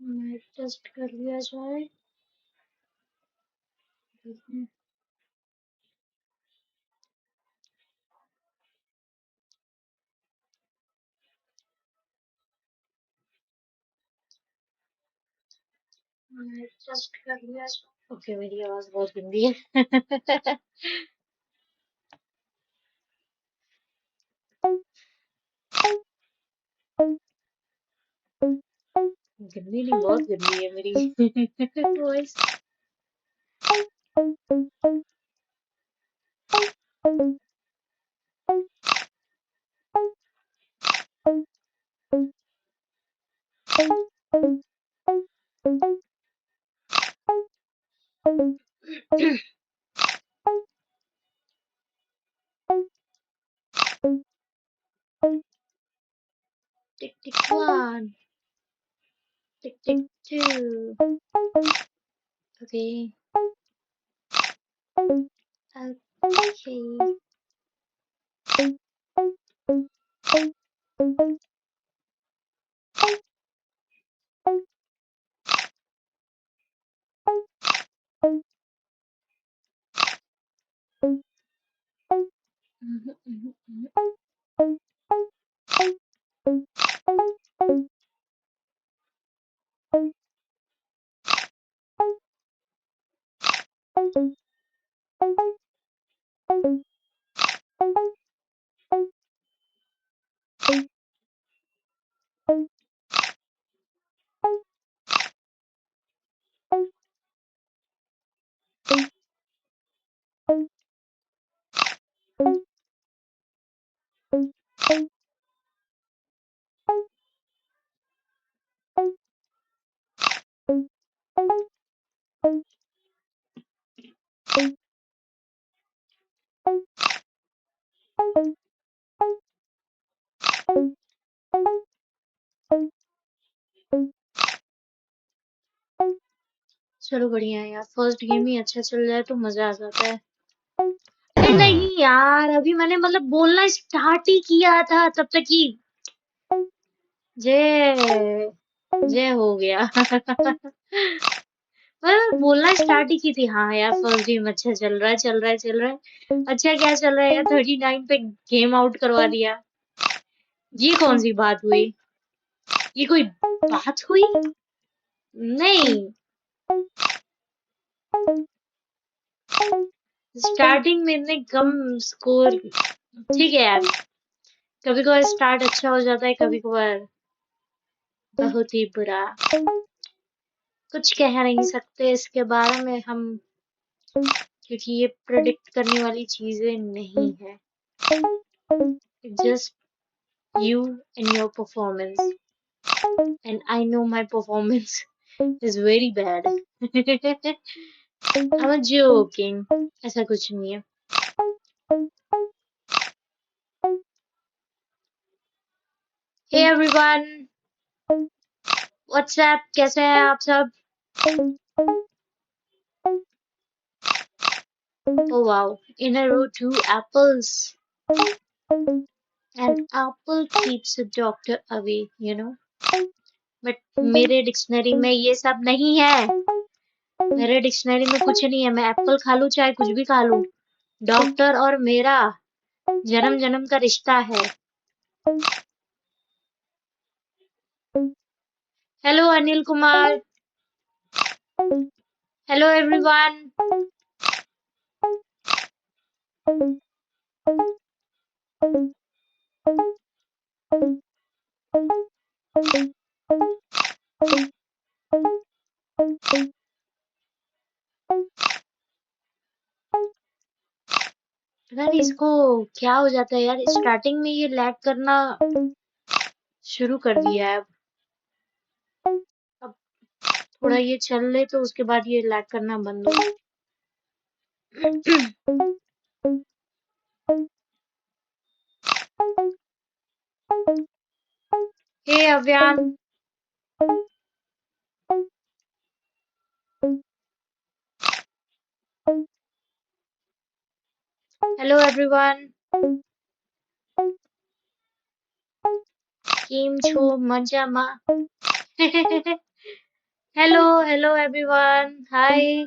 मैं टेस्ट कर लिया जाए। मैं टेस्ट कर लिया जाए। ओके, मेरी आवाज बहुत गंदी है। गंदी नहीं, बहुत गंदी है मेरी वॉइस। टिक टिक वन, टिक टिक टू। Okay, okay. चलो बढ़िया है यार, फर्स्ट गेम ही अच्छा चल जाए तो मजा आ जाता है। अरे नहीं यार, अभी मैंने मतलब बोलना स्टार्ट ही किया था तब तक ही जय जय हो गया। मैं बोलना स्टार्ट ही की थी। हाँ यार, फर्स्ट गेम अच्छा चल रहा है, चल रहा है, चल रहा है। अच्छा क्या चल रहा है यार, 39 पे गेम आउट करवा दिया। ये कौन सी बात हुई? ये कोई बात हुई? नहीं, स्टार्टिंग में इतने कम स्कोर। ठीक है यार, कभी कभार स्टार्ट अच्छा हो जाता है, कभी कभार बहुत ही बुरा। कुछ कह नहीं सकते इसके बारे में हम, क्योंकि ये प्रेडिक्ट करने वाली चीजें नहीं है। Just you and your performance, and I know my performance is very bad. I'm joking. ऐसा कुछ नहीं है। Hey everyone, what's up? कैसे हैं आप सब? Oh wow, in a row 2 apples. An apple keeps a doctor away, you know. But मेरे dictionary में ये सब नहीं है। मेरे डिक्शनरी में कुछ नहीं है। मैं एप्पल खा लूं चाहे कुछ भी खा लूं, डॉक्टर और मेरा जन्म जन्म का रिश्ता है। Hello Anil Kumar, hello everyone. पता नहीं इसको क्या हो जाता है यार, स्टार्टिंग में ये लैग करना शुरू कर दिया है। अब थोड़ा ये चल ले तो उसके बाद ये लैग करना बंद हो। हे अव्यान, हेलो एवरीवन। केम छो मजामा? Hello hello everyone, hi.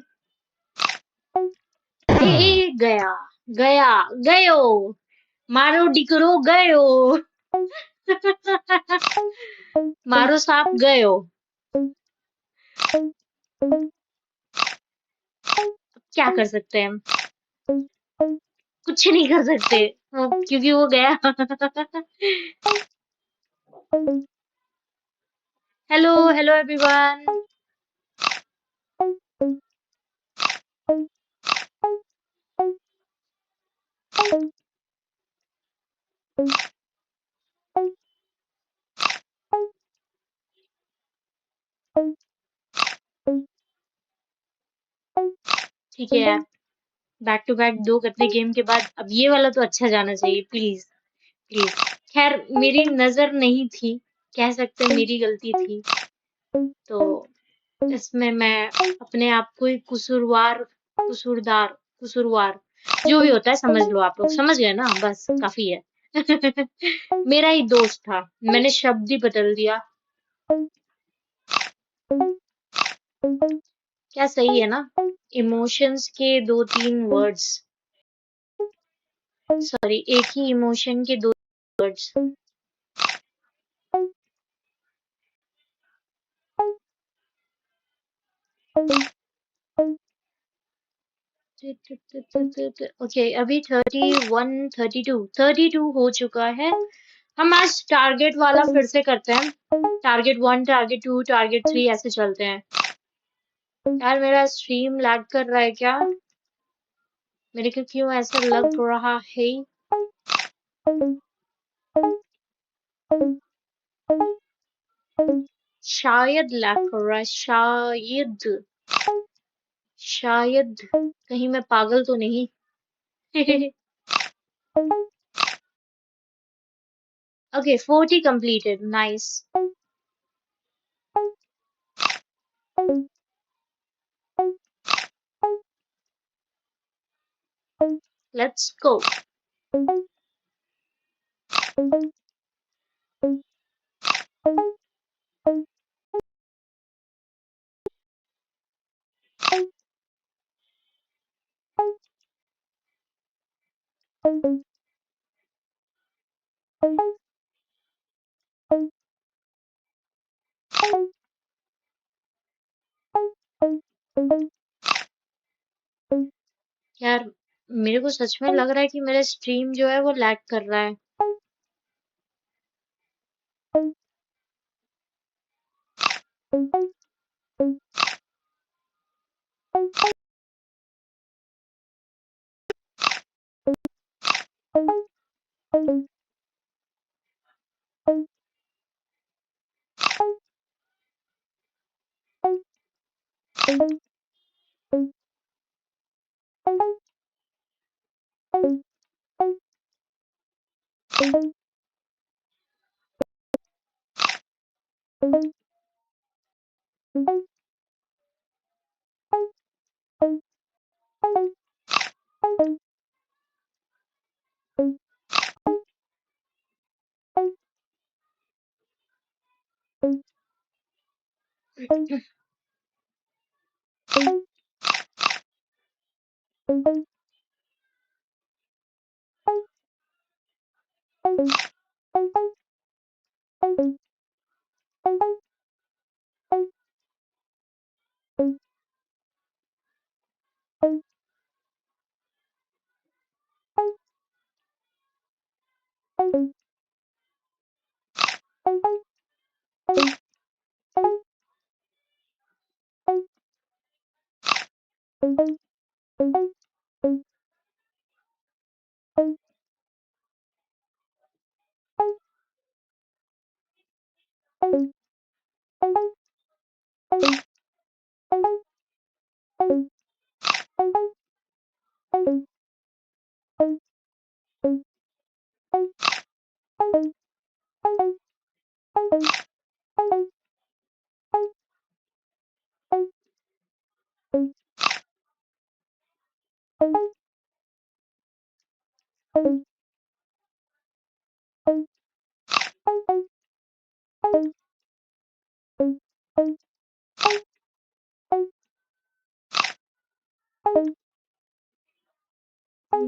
गया गया गयो, मारो डिकरो गयो। मारो सांप गयो। क्या कर सकते हैं हम? कुछ नहीं कर सकते क्योंकि वो गया। Hello hello everyone. ठीक है यार, बैक टू बैक 2 गंदे गेम के बाद अब ये वाला तो अच्छा जाना चाहिए, प्लीज प्लीज। खैर, मेरी नजर नहीं थी, कह सकते हैं मेरी गलती थी, तो इसमें मैं अपने आप को ही कसूरवार, कसूरदार, कसूरवार, जो भी होता है समझ लो, आप लोग समझ गए ना, बस काफी है। मेरा ही दोस्त था, मैंने शब्द ही बदल दिया। क्या सही है ना? इमोशंस के 2-3 वर्ड्स, सॉरी, एक ही इमोशन के 2 वर्ड्स। ओके, अभी 32 हो चुका है। हम आज टारगेट वाला फिर से करते हैं, टारगेट 1, टारगेट 2, टारगेट 3, ऐसे चलते हैं। यार मेरा स्ट्रीम लैग कर रहा है क्या? मेरे को क्यों ऐसा लग रहा है? शायद लैग कर रहा है, शायद, शायद कहीं मैं पागल तो नहीं। Okay, 40 completed, nice. Let's go. यार मेरे को सच में लग रहा है कि मेरा स्ट्रीम जो है वो लैग कर रहा है।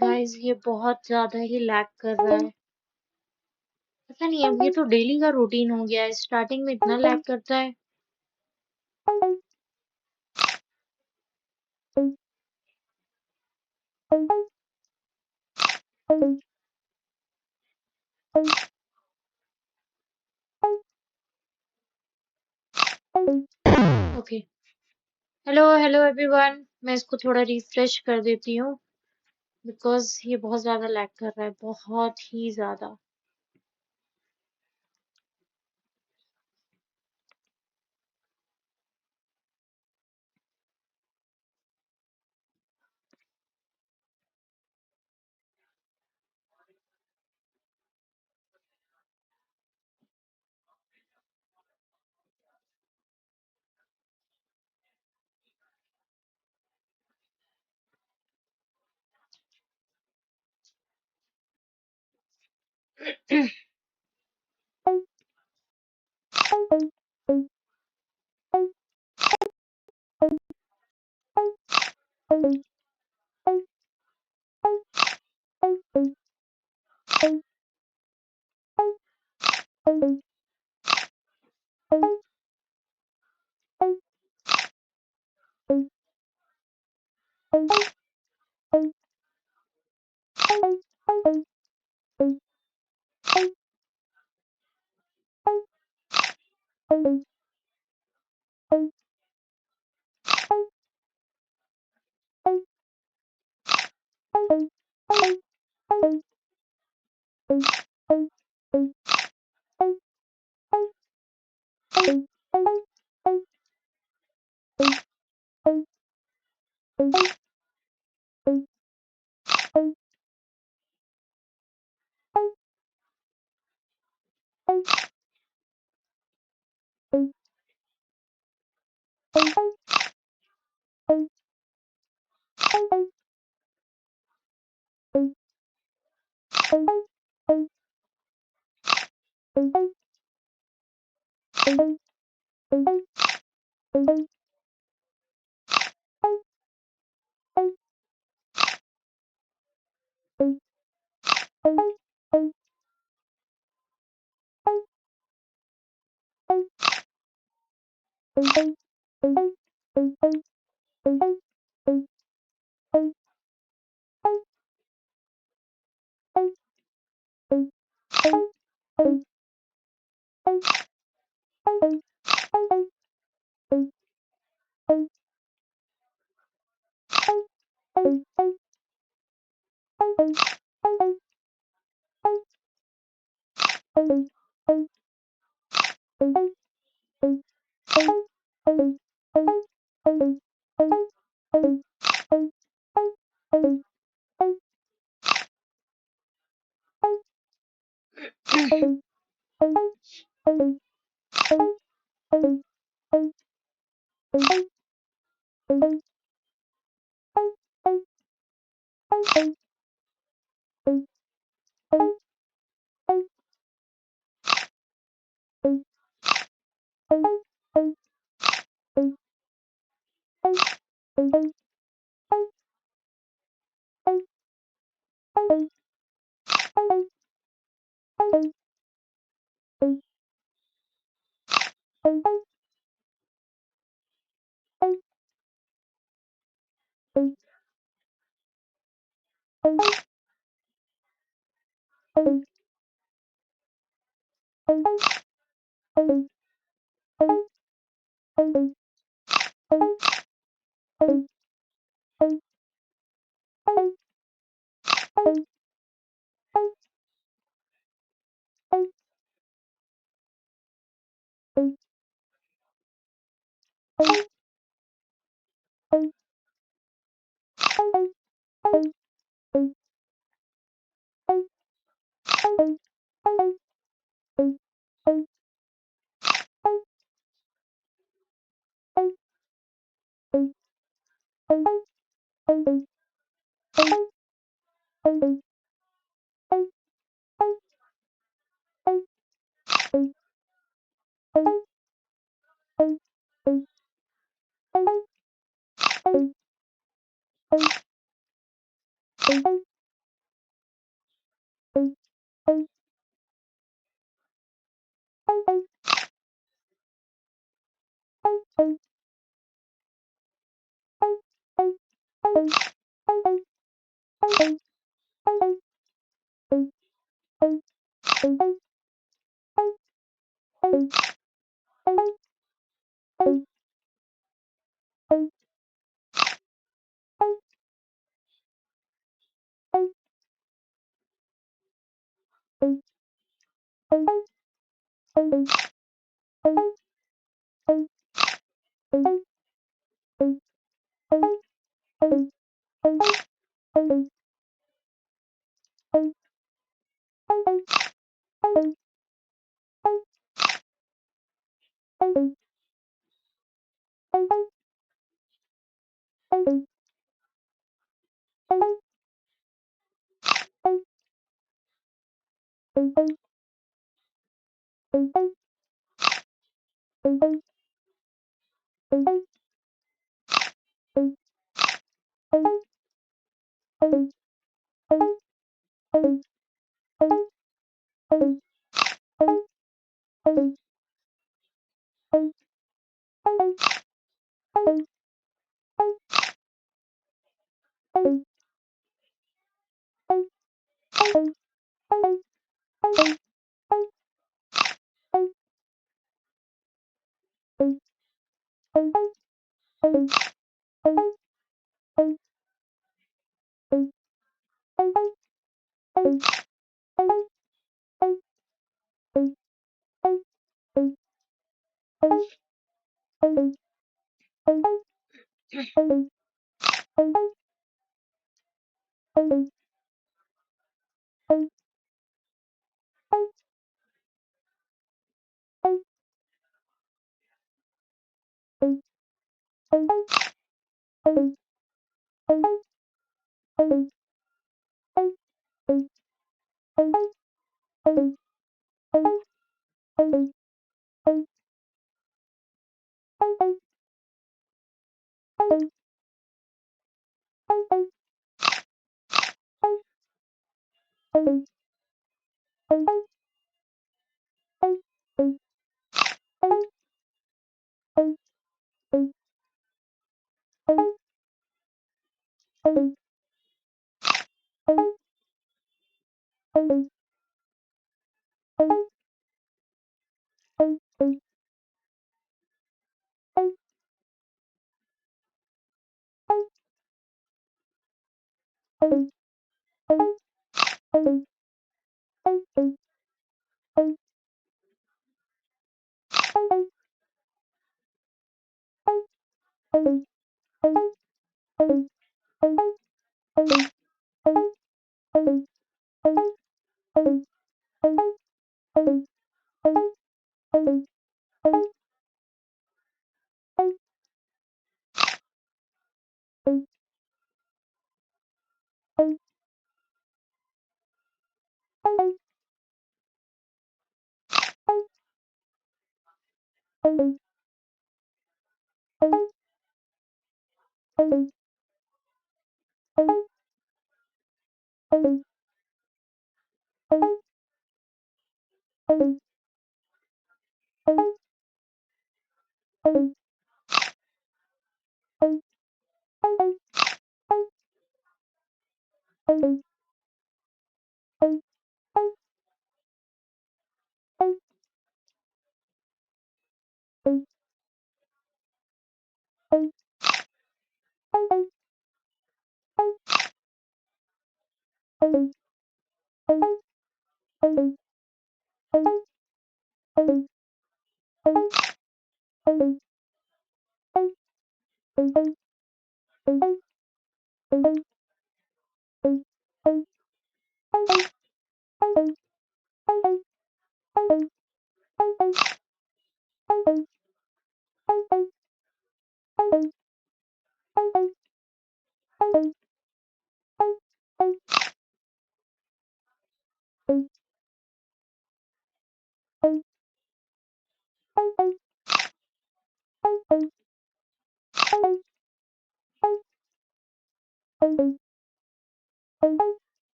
गाइस ये बहुत ज्यादा ही लैग कर रहा है। पता नहीं, अब ये तो डेली का रूटीन हो गया है, स्टार्टिंग में इतना लैग करता है। ओके, हेलो हेलो एवरीवन, मैं इसको थोड़ा रिफ्रेश कर देती हूँ बिकॉज ये बहुत ज्यादा लैग कर रहा है, बहुत ही ज्यादा।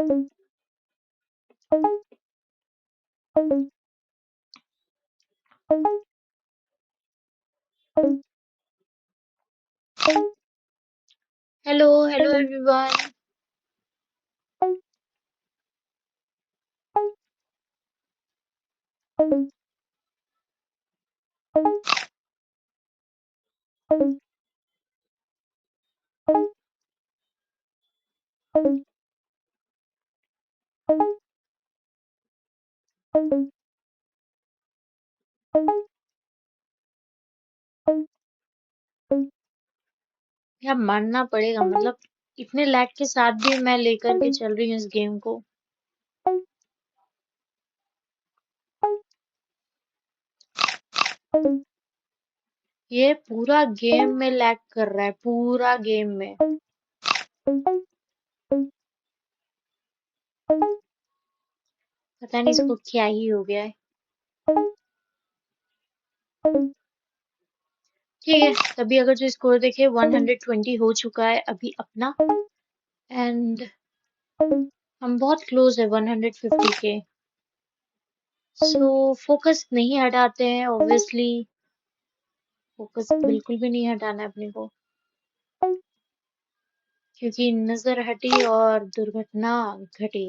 Hello, hello everyone. यार मानना पड़ेगा, मतलब इतने लैग के साथ भी मैं लेकर के चल रही हूँ इस गेम को। ये पूरा गेम में लैग कर रहा है, पूरा गेम में। पता नहीं इसको क्या ही हो गया है। ठीक है, तभी अगर जो स्कोर देखे 120 हो चुका है अभी अपना, एंड हम बहुत क्लोज है 150 के। सो फोकस नहीं हटाते हैं, ऑब्वियसली फोकस बिल्कुल भी नहीं हटाना है अपने को, क्योंकि नजर हटी और दुर्घटना घटी।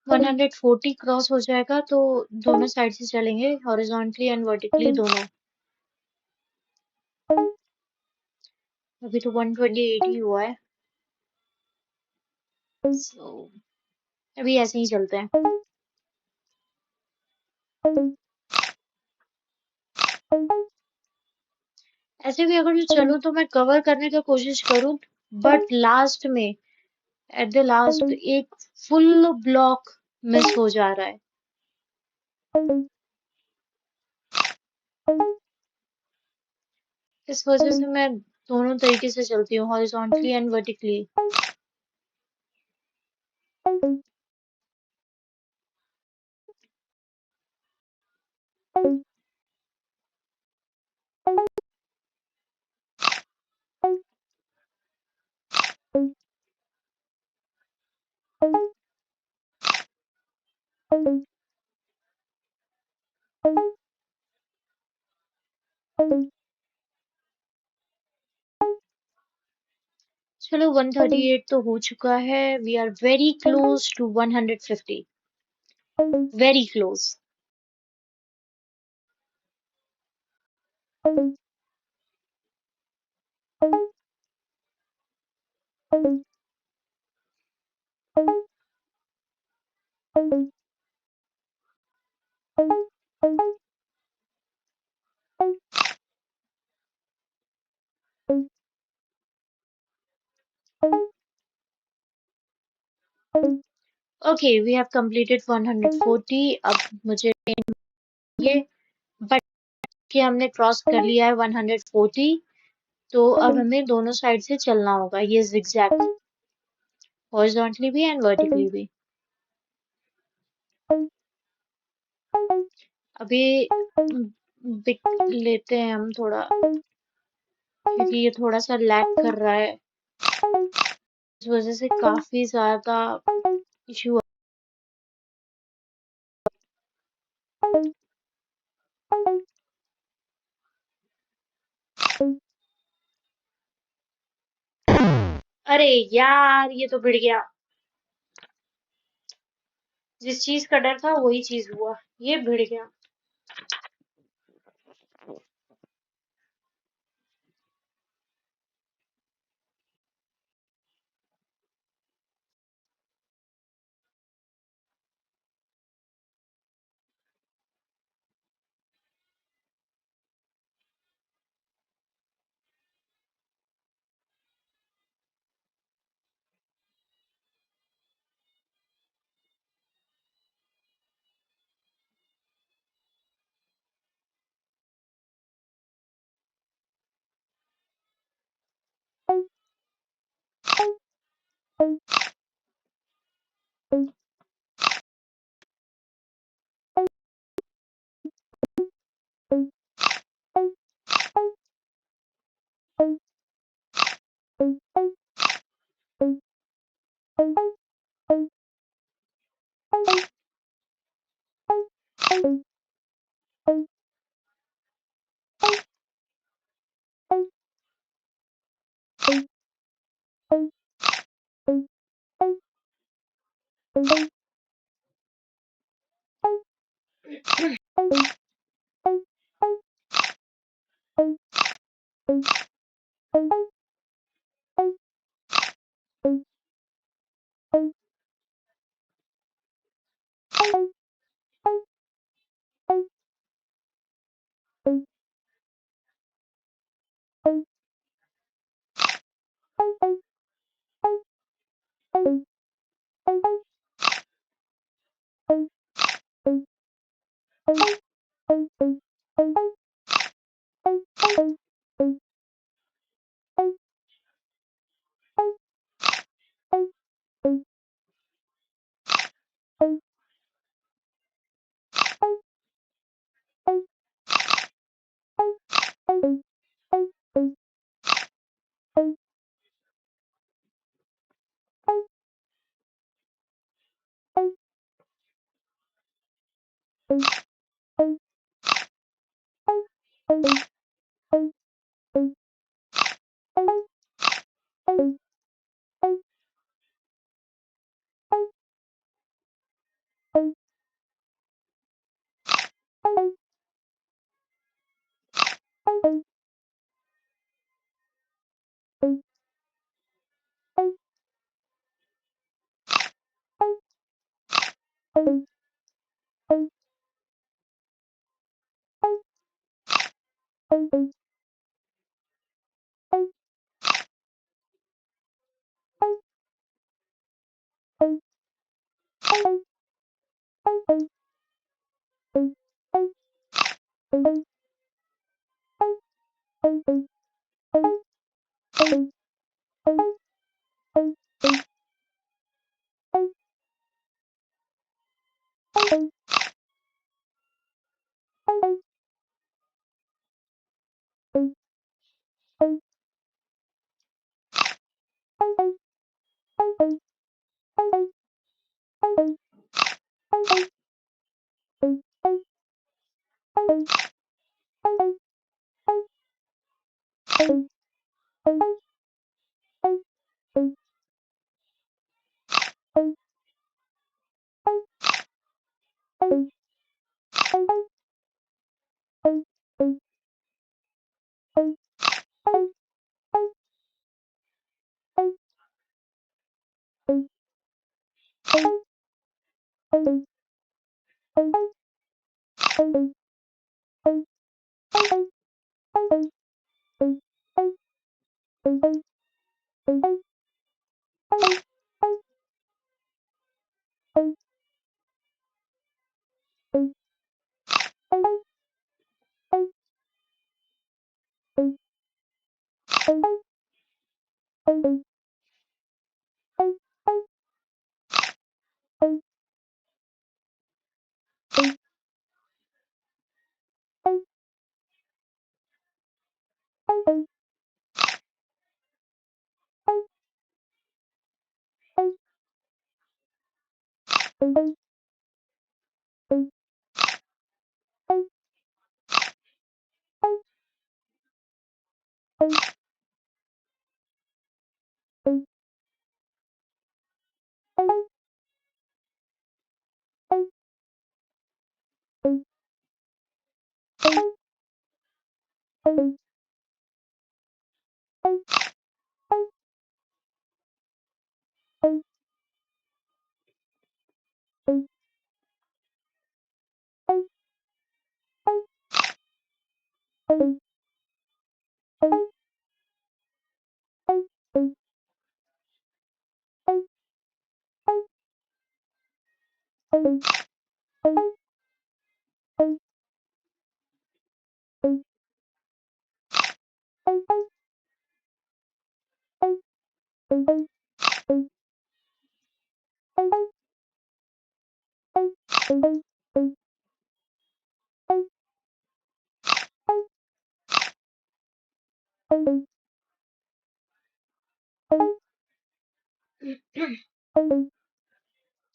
वन 140 क्रॉस हो जाएगा तो दोनों साइड से चलेंगे, हॉरिजॉन्टली एंड वर्टिकली दोनों। अभी तो 128 ही हुआ है, so, अभी ऐसे ही चलते हैं। ऐसे भी अगर जो चलूं तो मैं कवर करने का कोशिश करूं, बट लास्ट में, एट द लास्ट, एक फुल ब्लॉक मिस हो जा रहा है। इस वजह से मैं दोनों तरीके से चलती हूँ, हॉरिजॉन्टली एंड वर्टिकली। चलो 138 तो हो चुका है, we are very close to 150, very close. Okay, we have completed 140। अब मुझे ये, बट कि हमने क्रॉस कर लिया है 140, तो अब हमें दोनों साइड से चलना होगा, ये जिगजैग, हॉरिजॉन्टली भी एंड वर्टिकली भी। अभी बिक लेते हैं हम थोड़ा, क्योंकि ये थोड़ा सा लैग कर रहा है, इस वजह से काफी ज्यादा इशू। अरे यार, ये तो भिड़ गया। जिस चीज का डर था वही चीज हुआ। ये भिड़ गया।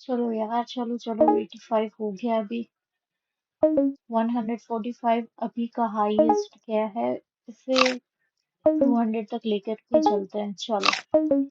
चलो यार, चलो चलो, 85 हो गया अभी। 145 अभी का हाईएस्ट क्या है, इसे 200 तक लेकर के चलते हैं, चलो।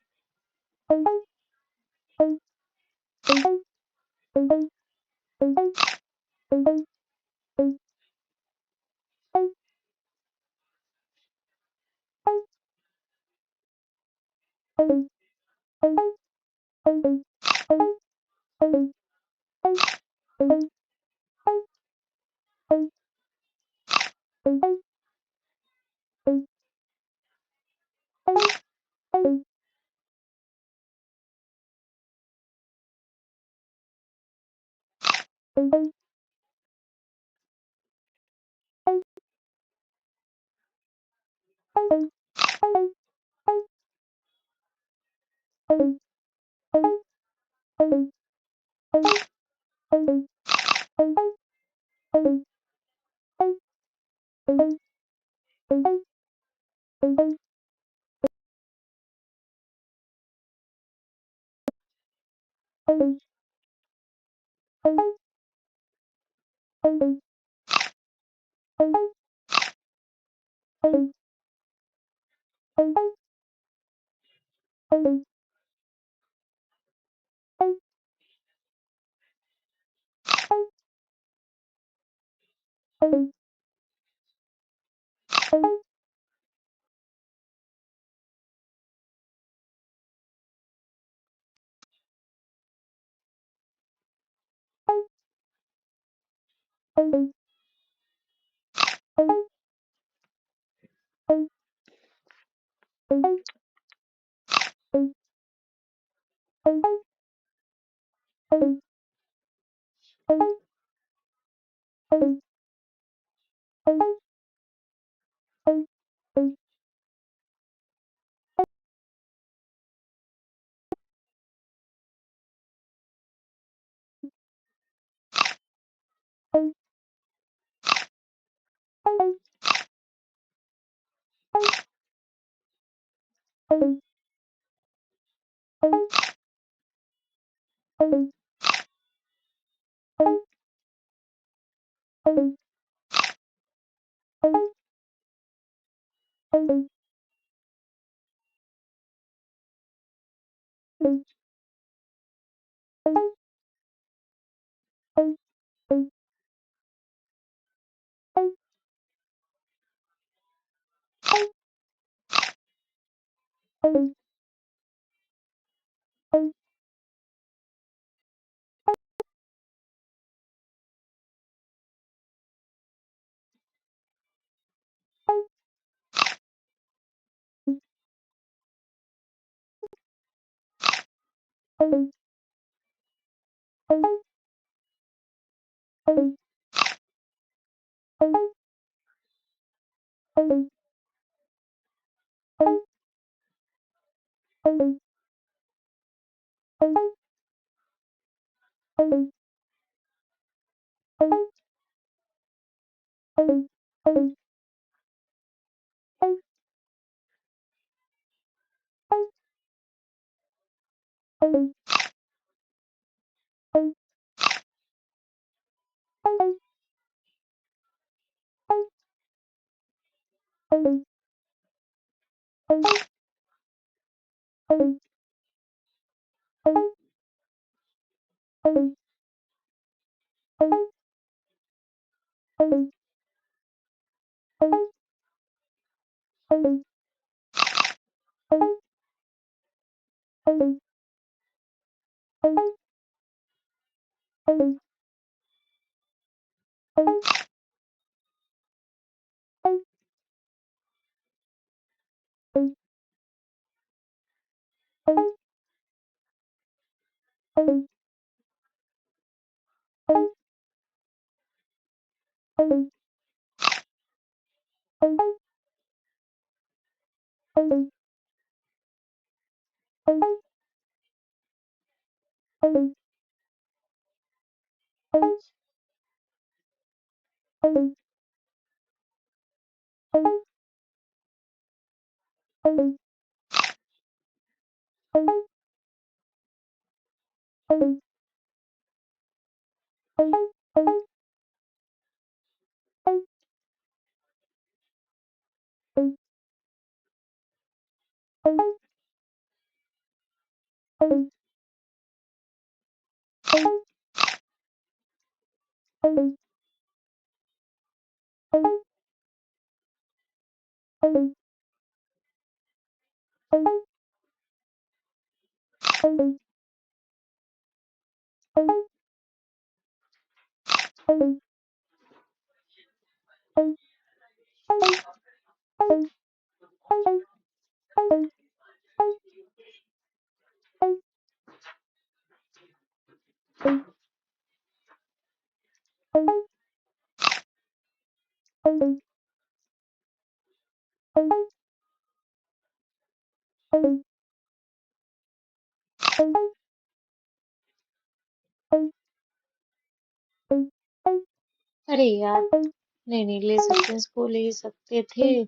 अरे यार, नहीं नहीं, ले सकते हैं, इसको ले सकते थे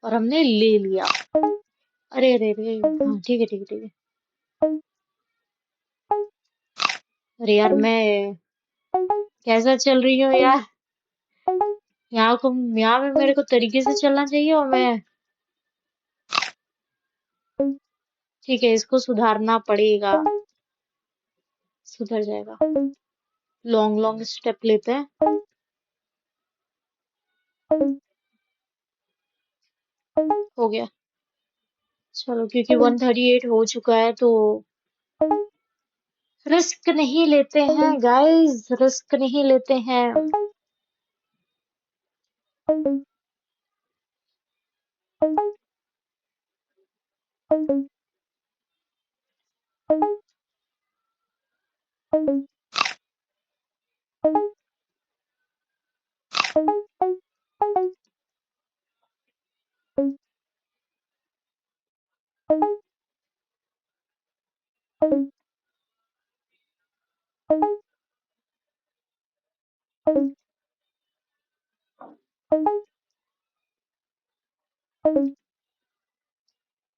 और हमने ले लिया। अरे अरे अरे, हाँ ठीक है ठीक है ठीक है। अरे यार, मैं कैसा चल रही हूँ यार। यहाँ में मेरे को तरीके से चलना चाहिए और मैं, ठीक है, इसको सुधारना पड़ेगा। सुधर जाएगा। लॉन्ग लॉन्ग स्टेप लेते हैं। हो गया। चलो, क्योंकि 138 हो चुका है तो रिस्क नहीं लेते हैं गाइस, रिस्क नहीं लेते हैं।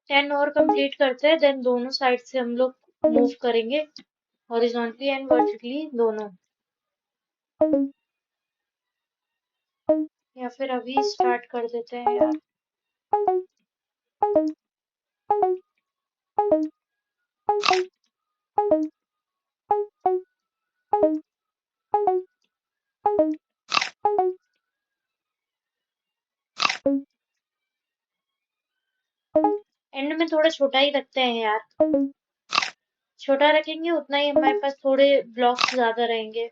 टेन और कंप्लीट करते हैं, देन दोनों साइड से हम लोग मूव करेंगे, हॉरिजॉन्टली एंड वर्टिकली दोनों। या फिर अभी स्टार्ट कर देते हैं यार। एंड में थोड़ा छोटा ही रखते हैं यार। छोटा रखेंगे उतना ही हमारे पास थोड़े ब्लॉक्स ज्यादा रहेंगे।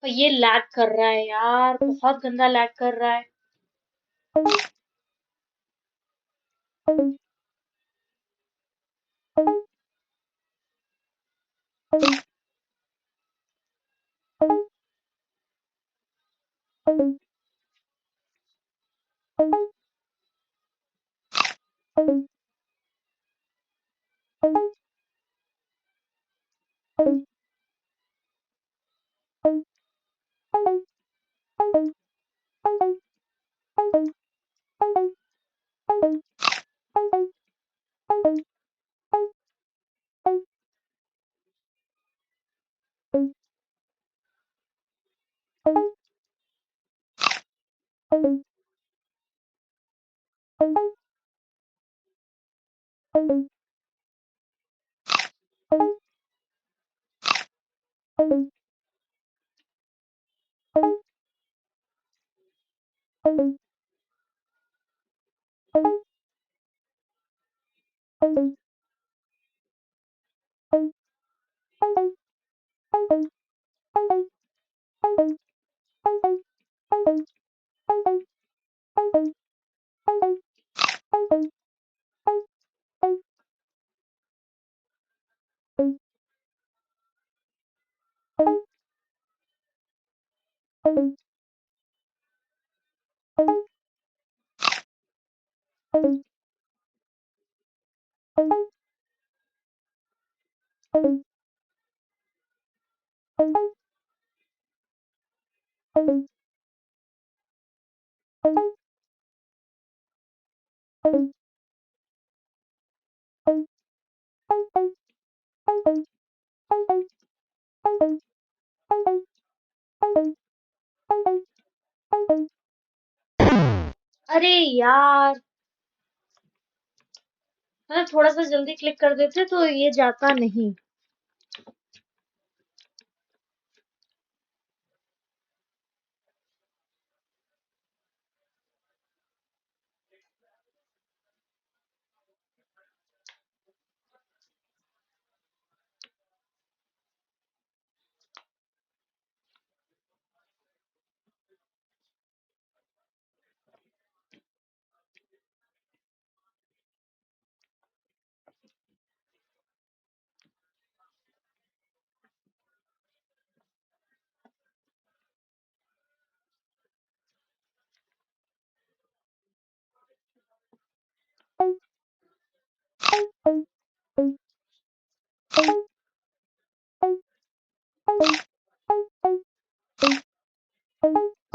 और ये लैग कर रहा है यार, बहुत गंदा लैग कर रहा है। अरे यार, मतलब थोड़ा सा जल्दी क्लिक कर देते तो ये जाता नहीं।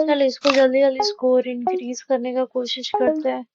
चल इसको जल्दी जल्दी स्कोर इंक्रीज करने का कोशिश करते हैं।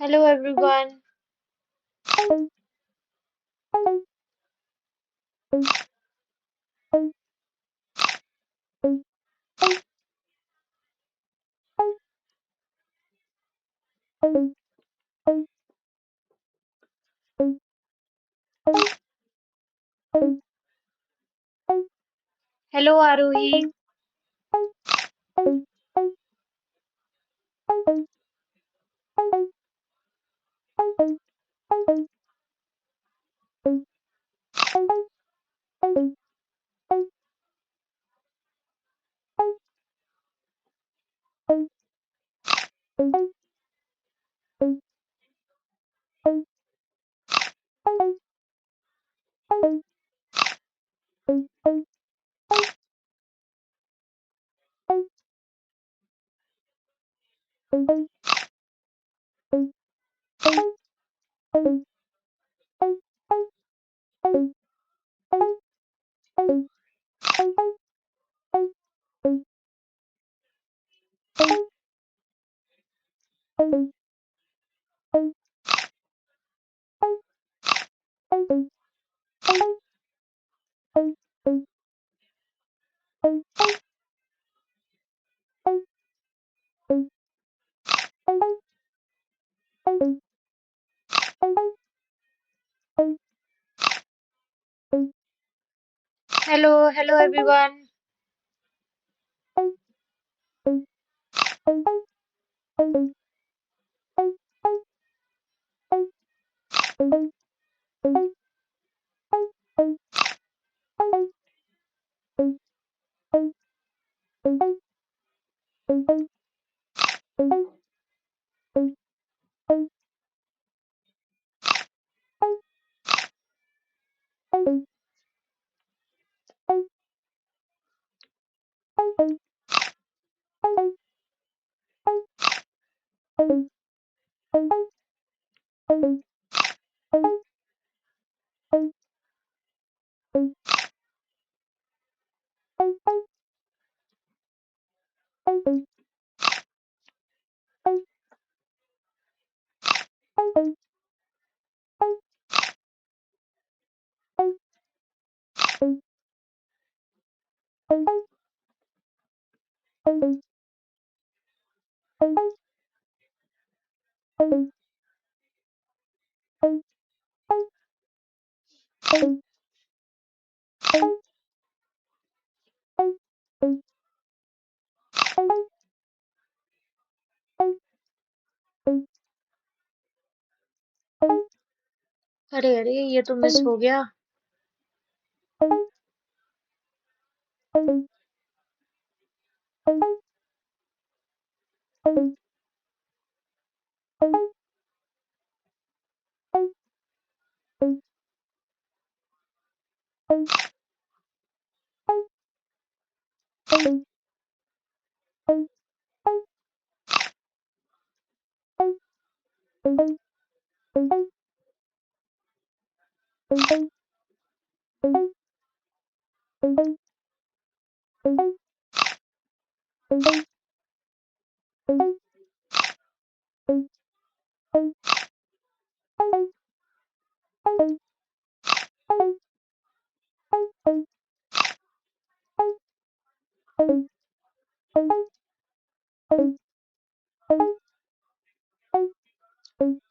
Hello everyone. Hello Arohi. Hello, hello everyone. अरे अरे, ये तो मिस हो गया।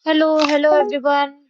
Hello, hello everyone.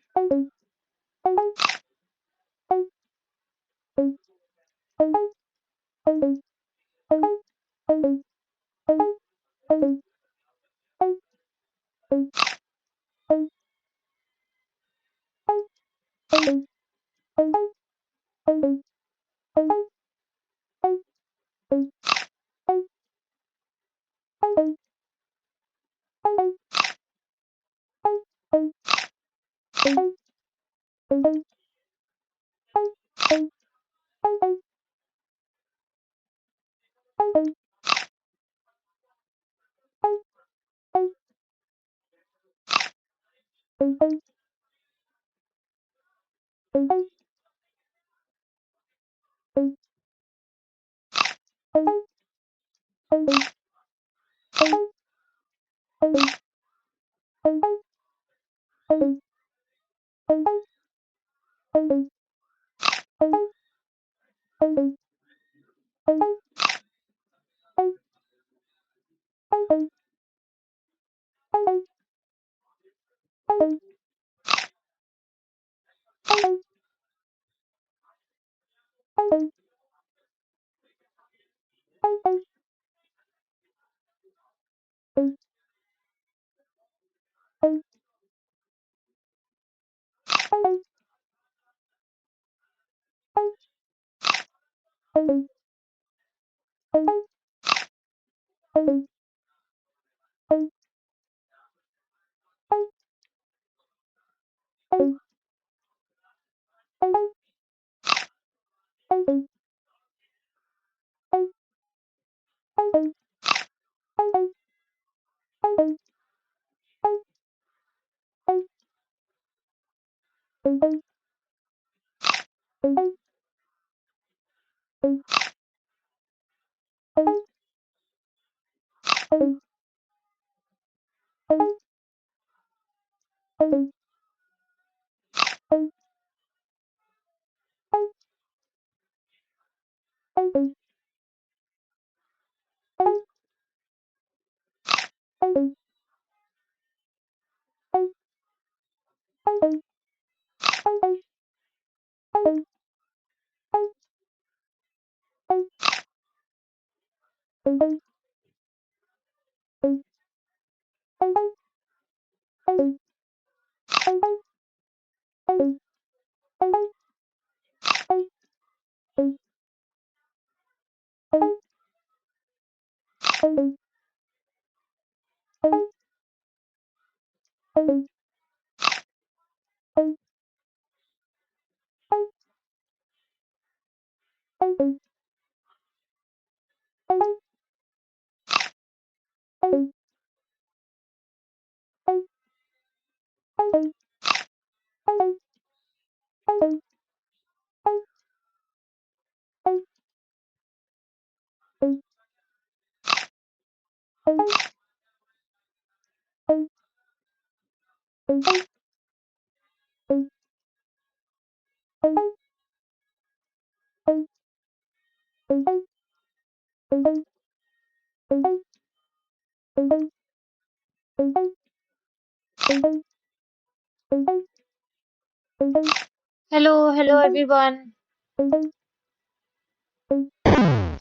Hello hello everyone.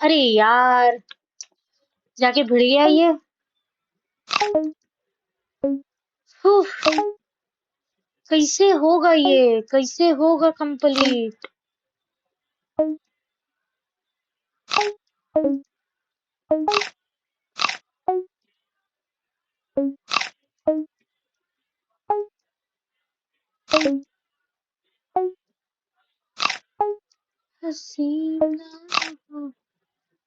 अरे यार, जाके भिड़ गया ये। उफ, कैसे होगा ये, कैसे होगा कंप्लीट। हसीना हो,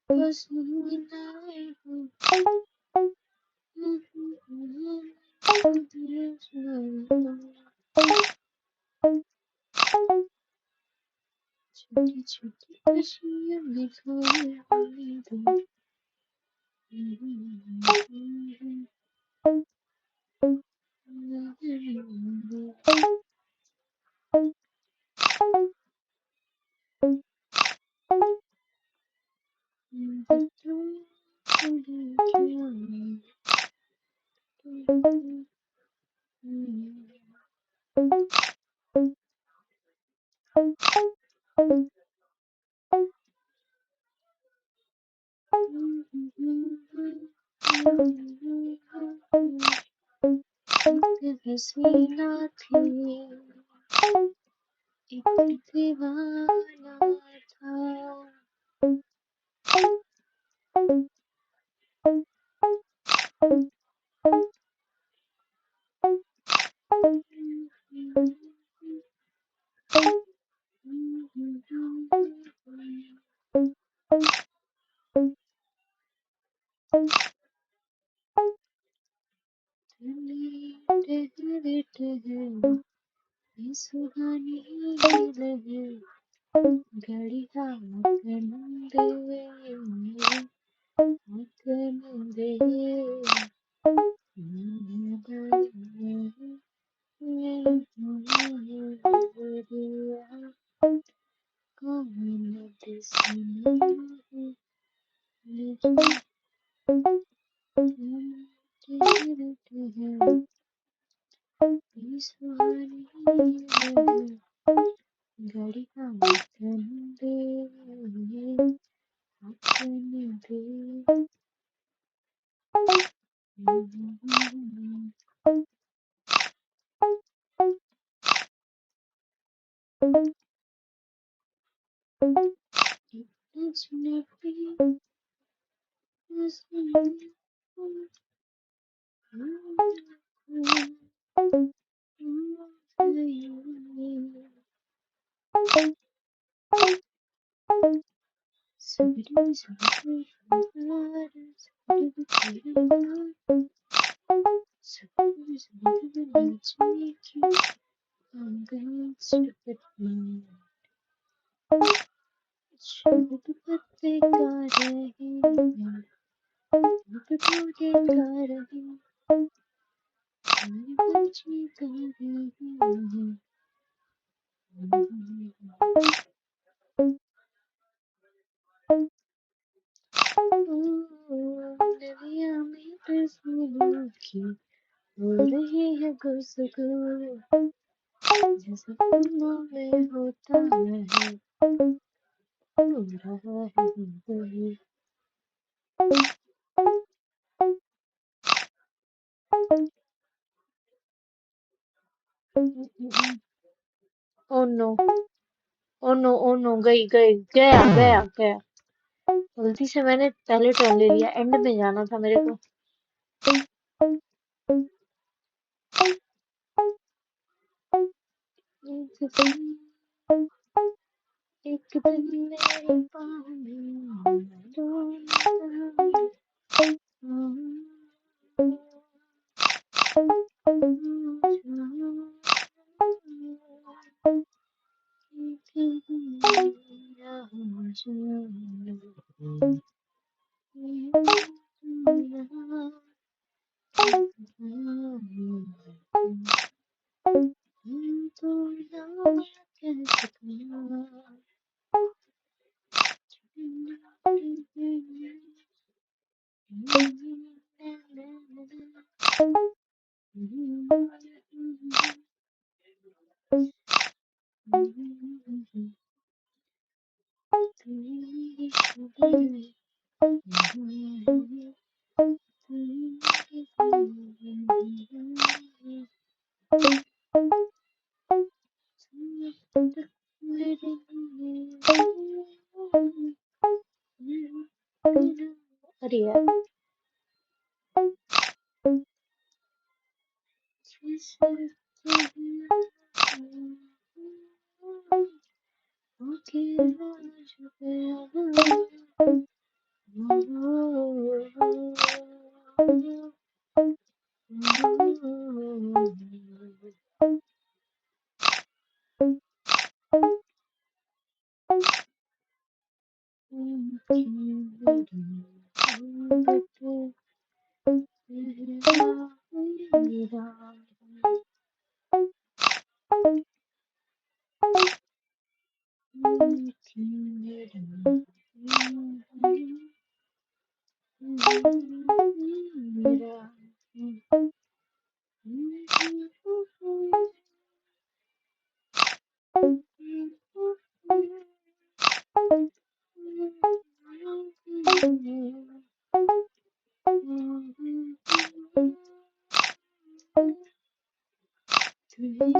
पसीना हो, छोटी छोटी खुशियां में खोए दो। हसीना थी, एक दीवाना था। सुहानी लगे घड़ी दे घड़ी का मथन दे अपने दे। I'm going stupid man. शरद पत्ते गा रही हैं, धूप मुझे गा रही, मेरी बच्ची गा रही है। नदियाँ में फूलों की हो रही है गुफ्तगू, जैसे फूलों में होता है हो रहा है वही। Oh no, oh no, oh no, गई गई, गया गया गया। गलती से मैंने पहले टर्न ले लिया, एंड में जाना था मेरे को। एक दिन मेरे पाँव में अरे यार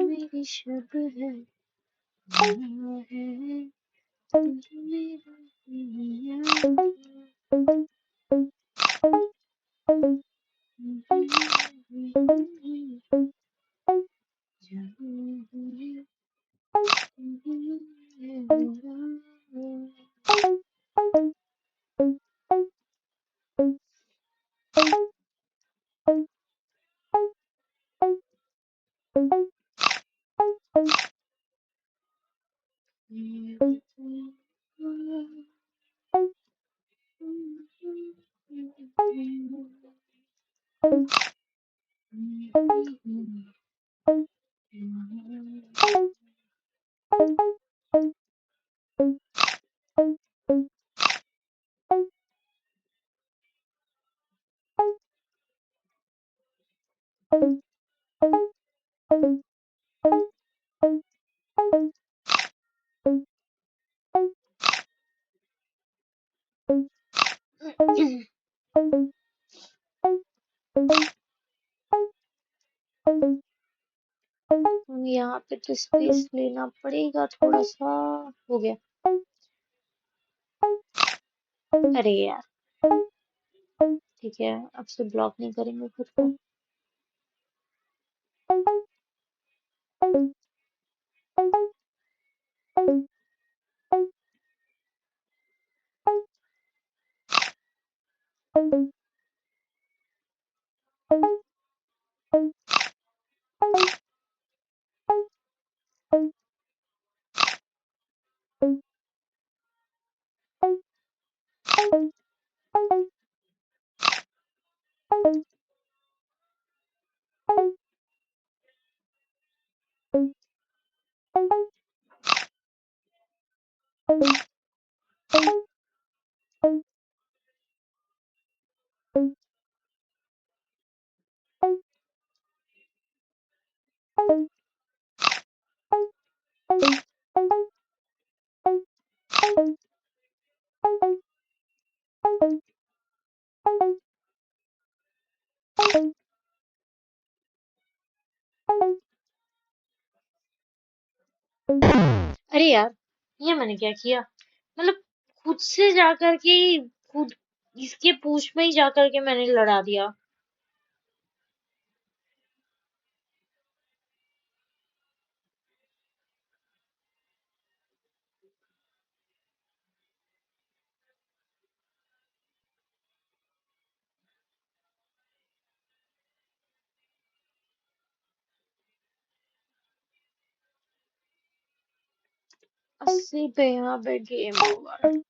मेरी शब है यहाँ पे तो स्पेस लेना पड़ेगा थोड़ा सा। हो गया। अरे यार ठीक है, अब से ब्लॉक नहीं करेंगे खुद को। अरे यार, ये मैंने क्या किया? मतलब खुद से जाकर के खुद इसके पूंछ में ही जाकर के मैंने लड़ा दिया। अस्सी पे यहाँ पे गेम ओवर।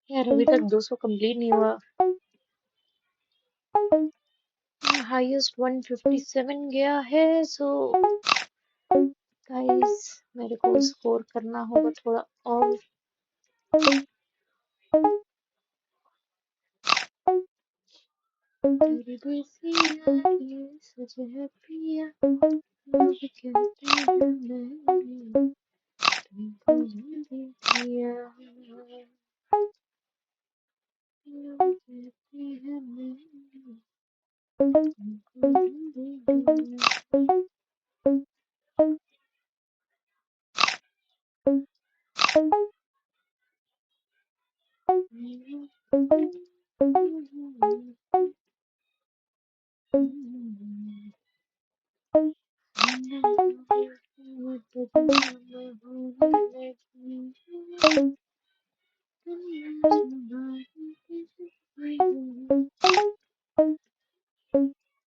यार अभी तक 200 कंप्लीट नहीं हुआ। हाईएस्ट 157 गया है। सो गाइस मेरे को स्कोर करना होगा थोड़ा और। तेरी देसी आंखें सच है पिया, लोग कहते हैं मैं तुमको नहीं किया, लोग कहते हैं मैं तुमको नहीं किया।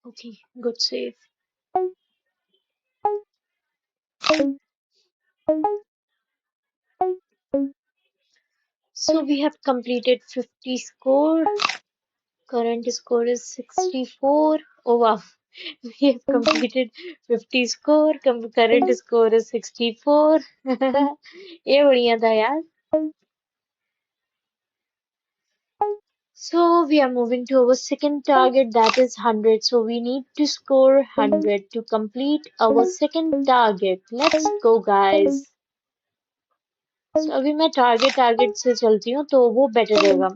Okay, good save. So we have completed 50 score. Current score is 64. Oh wow. We have completed 50 score. Current score is 64. ये बढ़िया था यार. So we are moving to our second target, that is 100. So we need to score 100 to complete our second target. Let's go guys. So अभी मैं target से चलती हूँ तो वो बेटर रहेगा.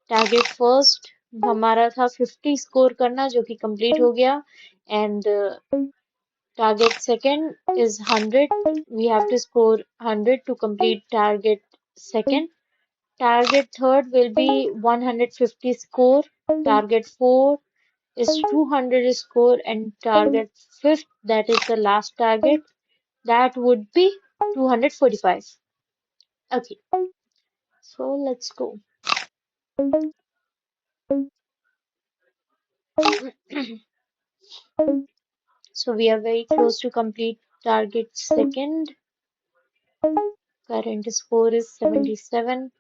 टारगेट फर्स्ट हमारा था 50 स्कोर करना जो कि कंप्लीट हो गया. And target second is 100. We have to score 100 to complete target second. Target third will be 150 score. Target 4 is 200 score, and target fifth, that is the last target, that would be 245. Okay, so let's go. So we are very close to complete target second. Current score is 77,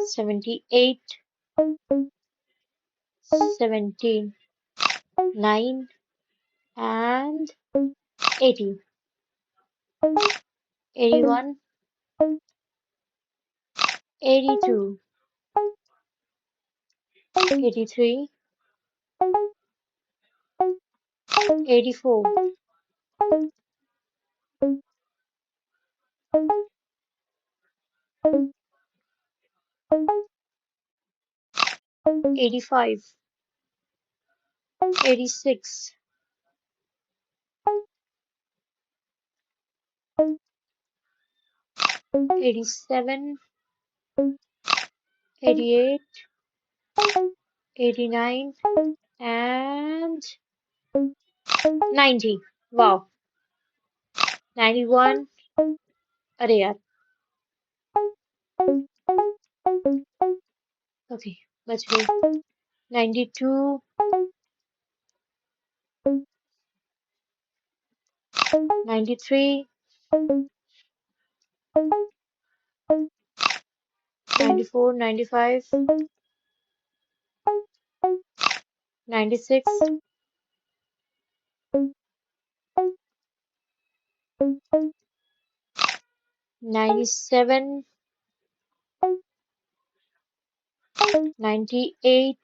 78, 79, and 80, 81, 82, 83, 84, 85, 86, 87, 88, 89, and 90. Wow. 91. अरे यार. Okay, बच गई. 92, 93, 94, 95, 96, 97, 98.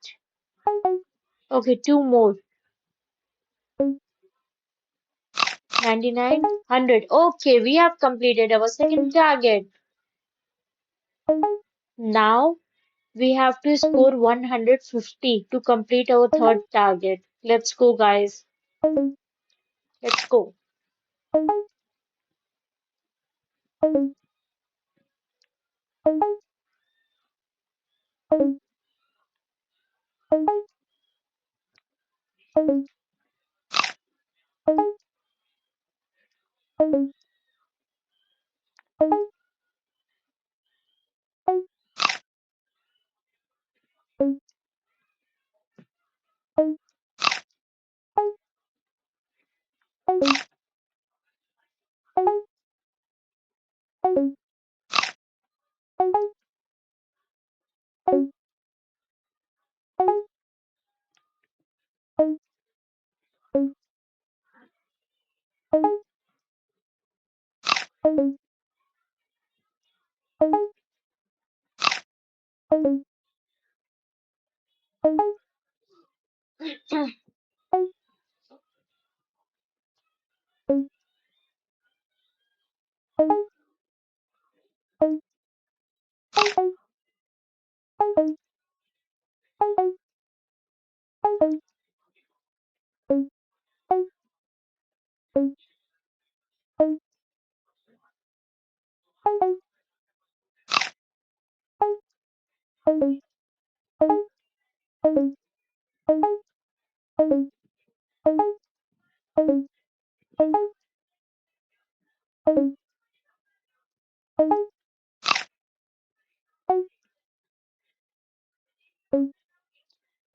Okay, two more. 99, 100. Okay, we have completed our second target. Now we have to score 150 to complete our third target. Let's go, guys. Let's go.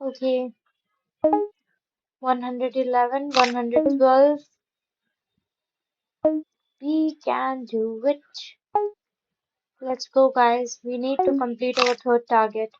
Okay, 111, 112. We can do it. Let's go, guys. We need to complete our third target.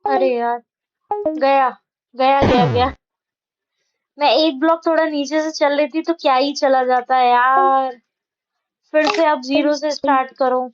अरे यार, गया गया गया गया। मैं एक block थोड़ा नीचे से चल रही थी तो क्या ही चला जाता है यार। फिर से अब जीरो से स्टार्ट करो।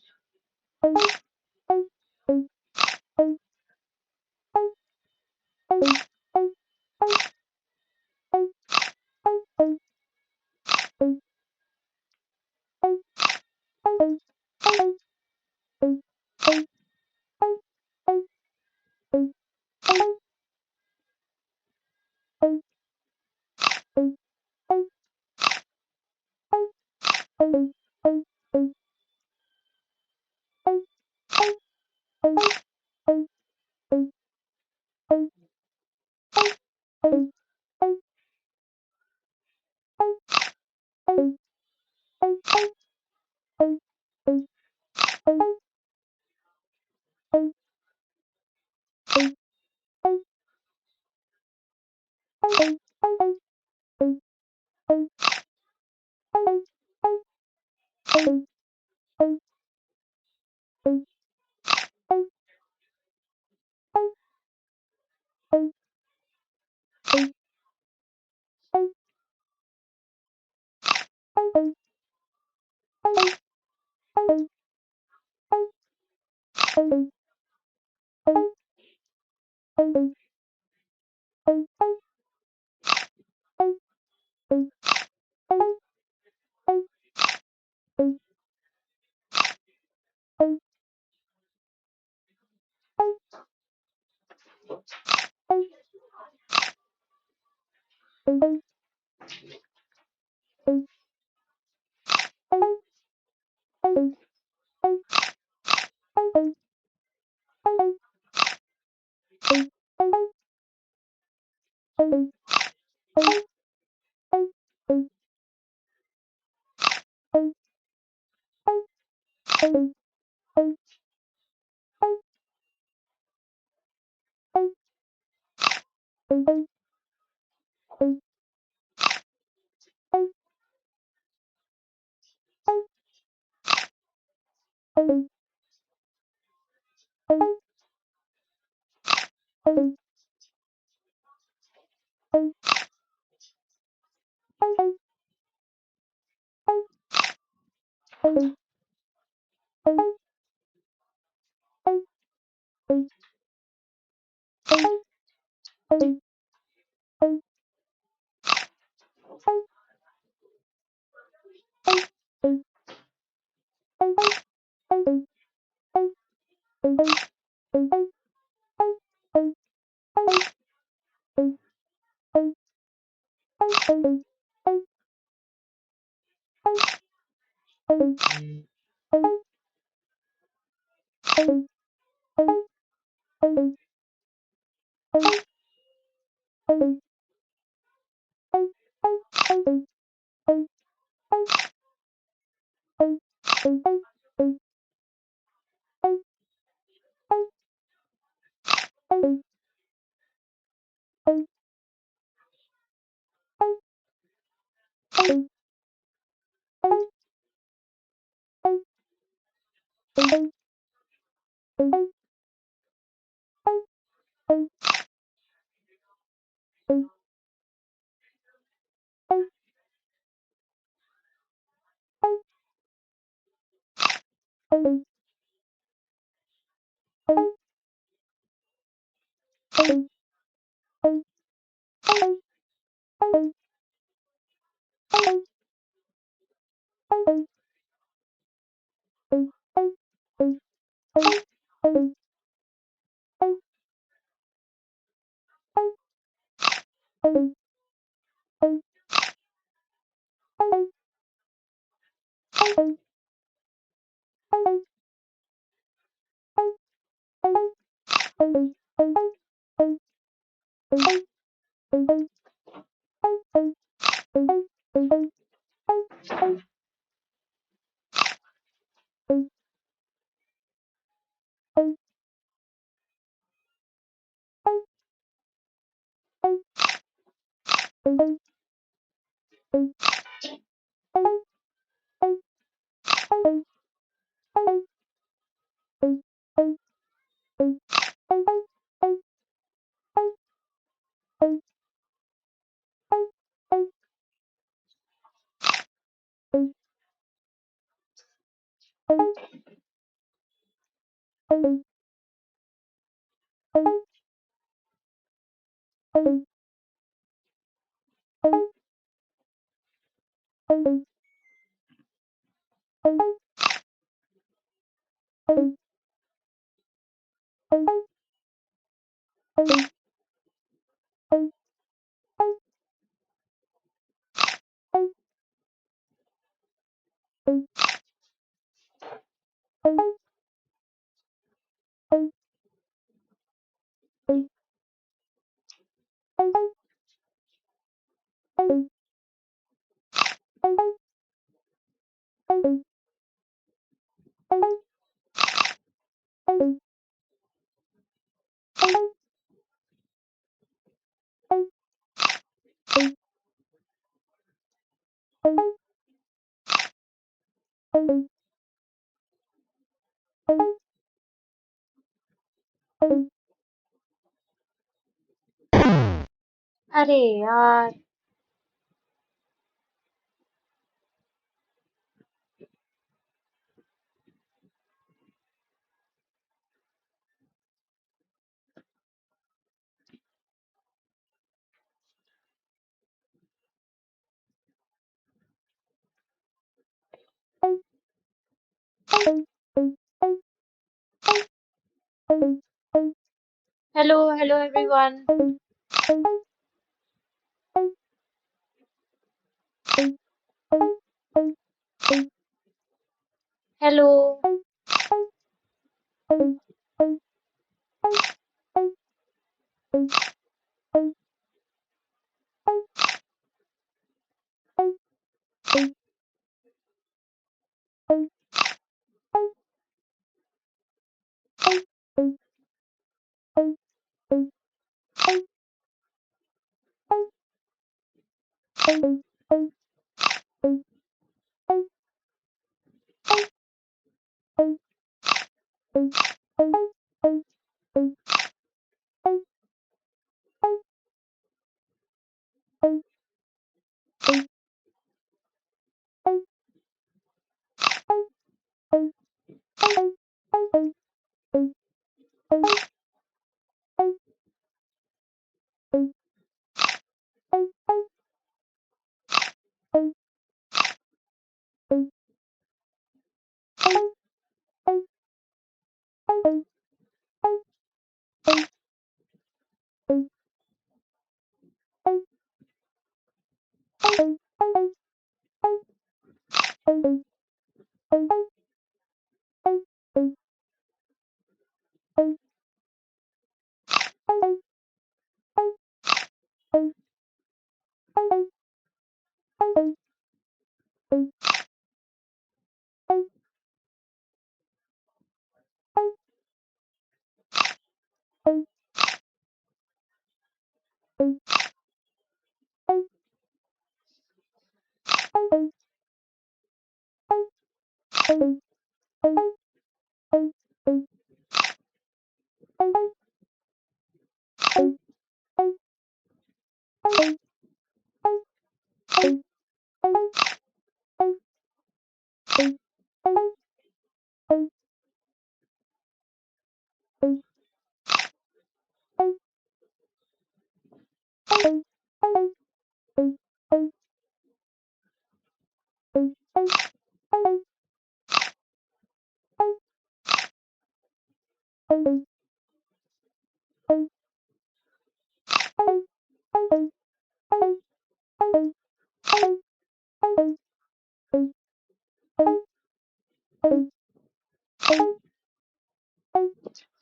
अरे यार। Hello, hello everyone. Hello.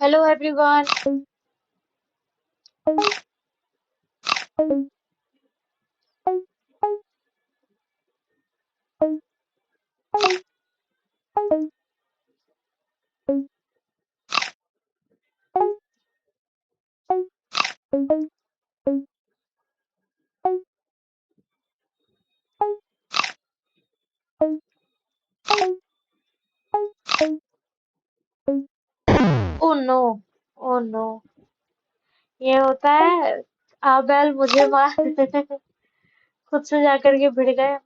Hello everyone. Oh no. Oh no. ये होता है। आ बैल मुझे मार। खुद से जाकर के भिड़ गए।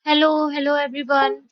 Hello, hello everyone.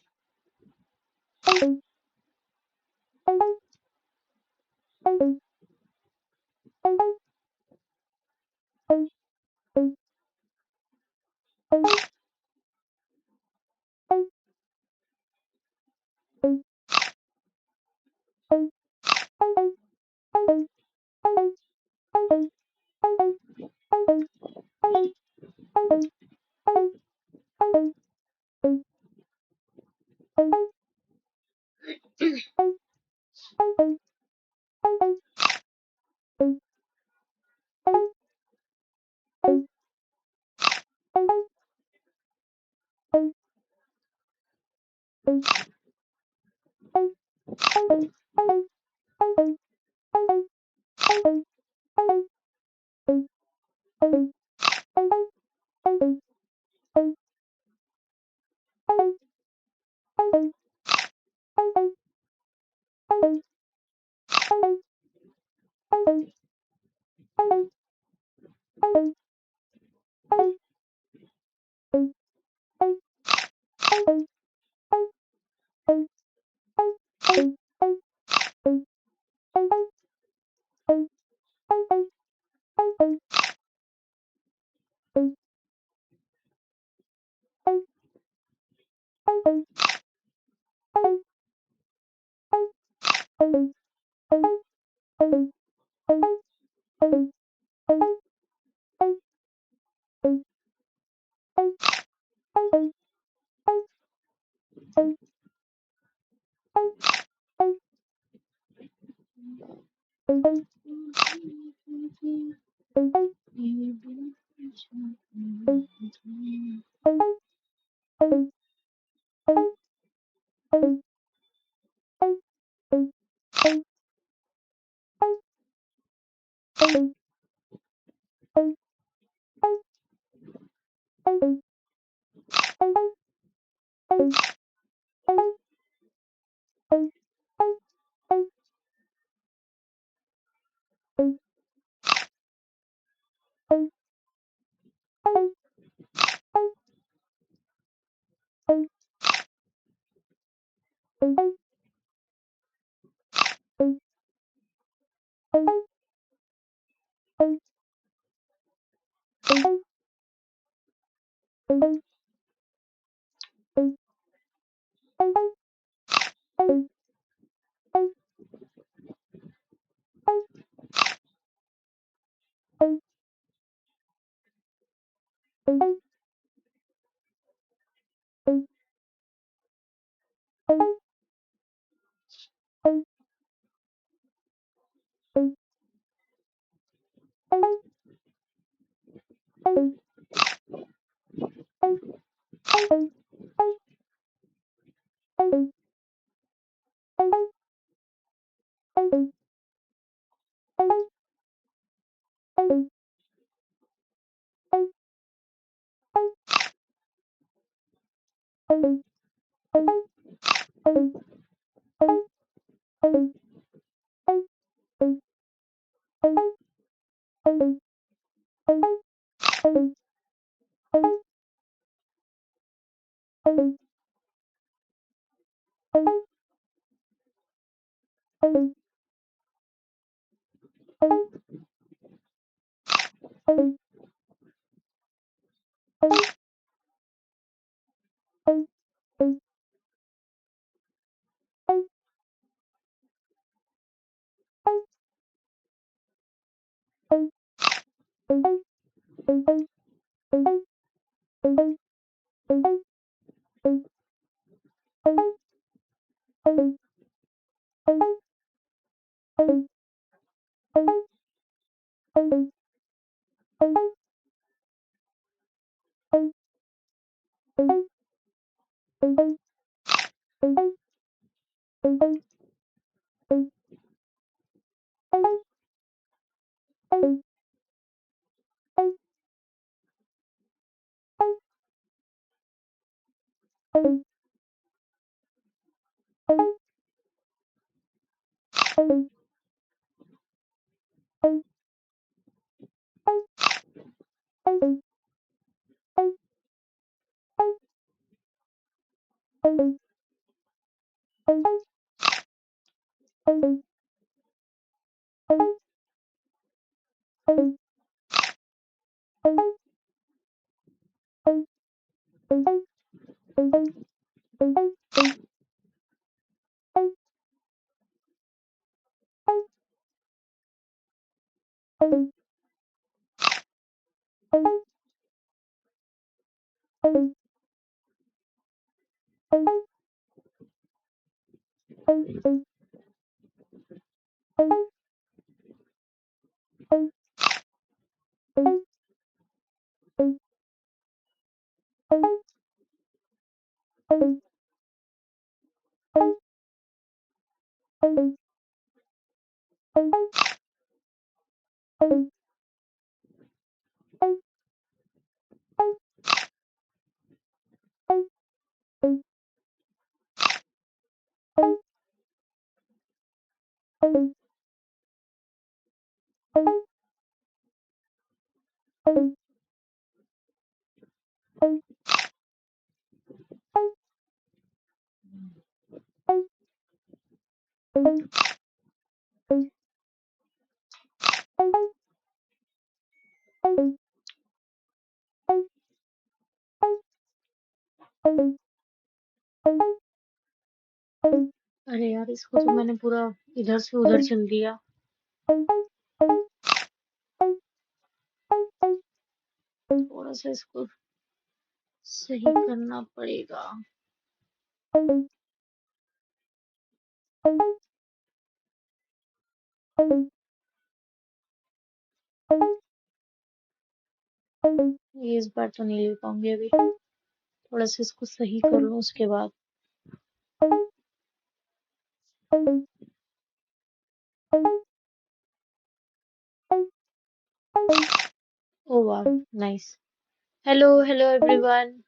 अरे यार, इसको तो मैंने पूरा इधर से उधर चल दिया। थोड़ा सा इसको सही करना पड़ेगा। ये इस बार तो नहीं ले पाऊंगी अभी। थोड़ा सा इसको सही कर लूं उसके बाद। ओ वाह, nice. Hello hello everyone.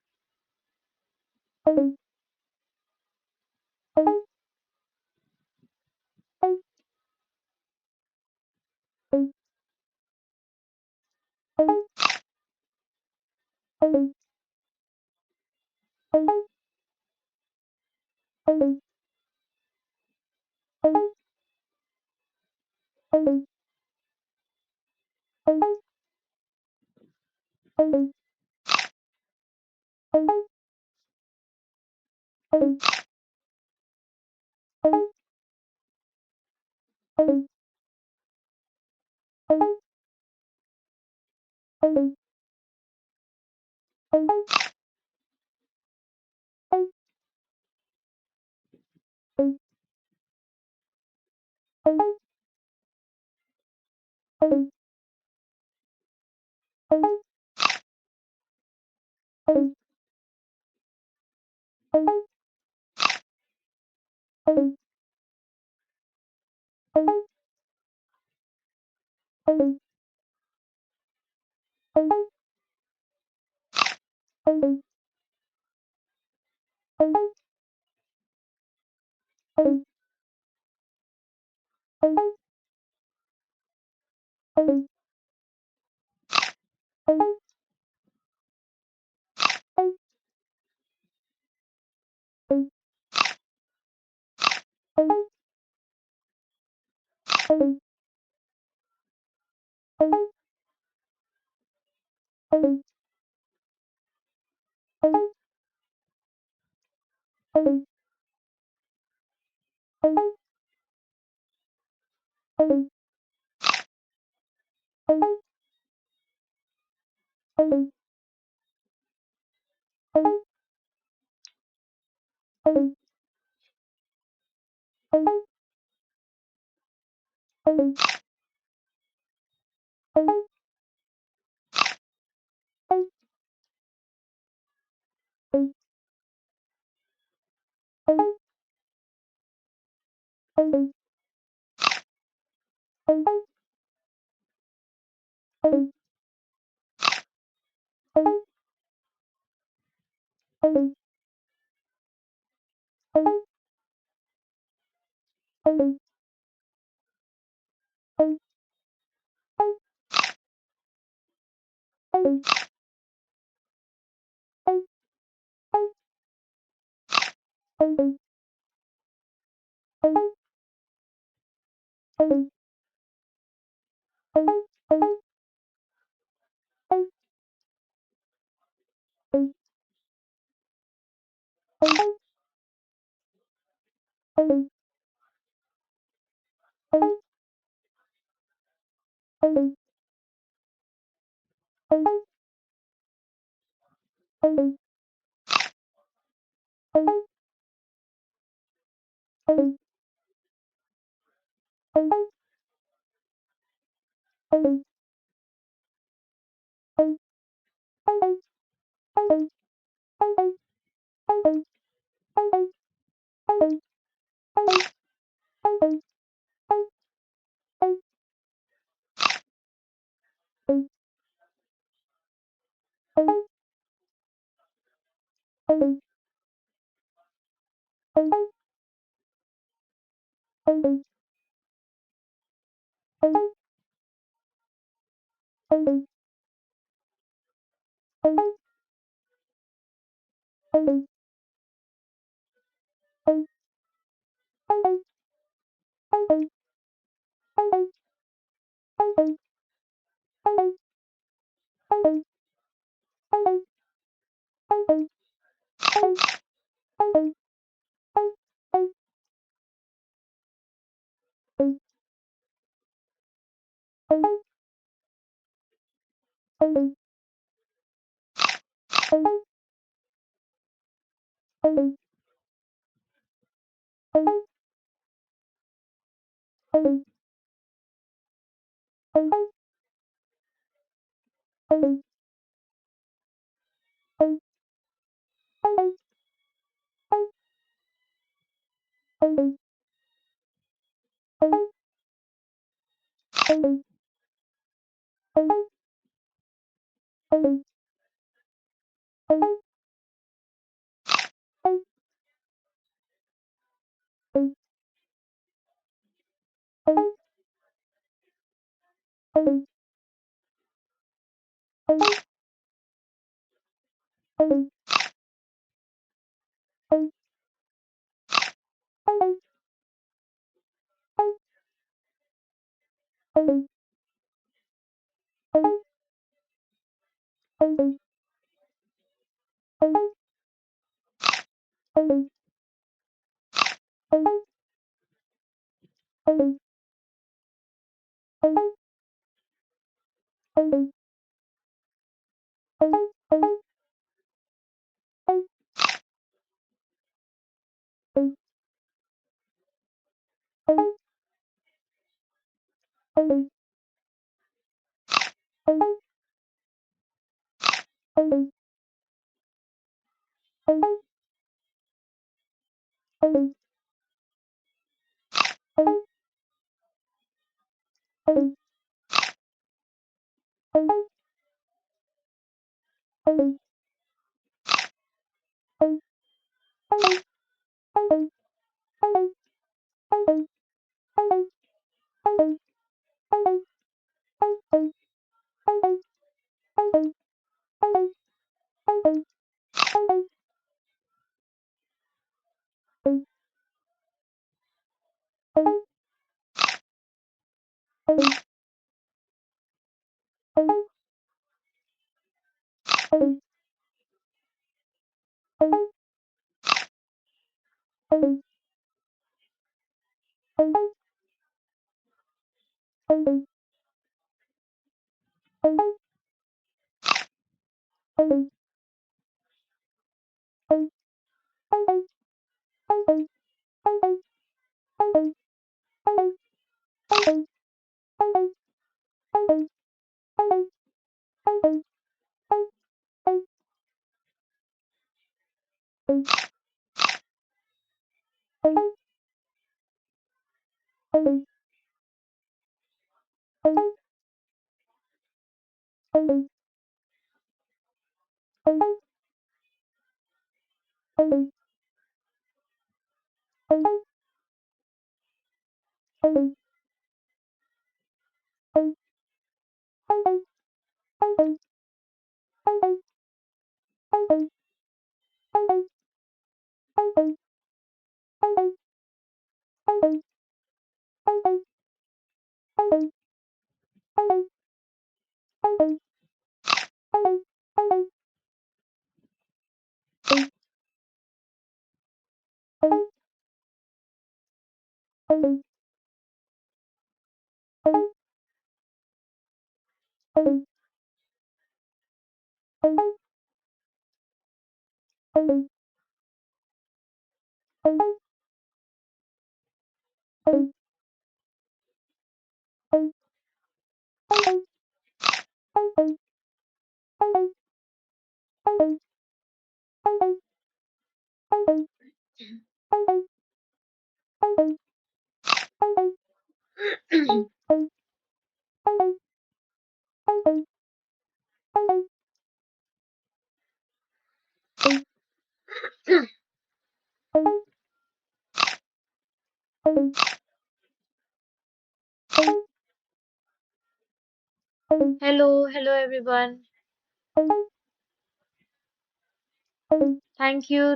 Hello everyone.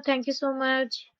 Thank you so much.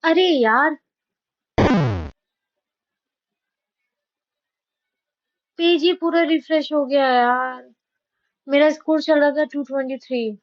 अरे यार, पेज ही पूरा रिफ्रेश हो गया यार। मेरा स्कोर चल रहा था 223।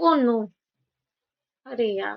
Oh no! अरे यार!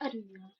अरे यार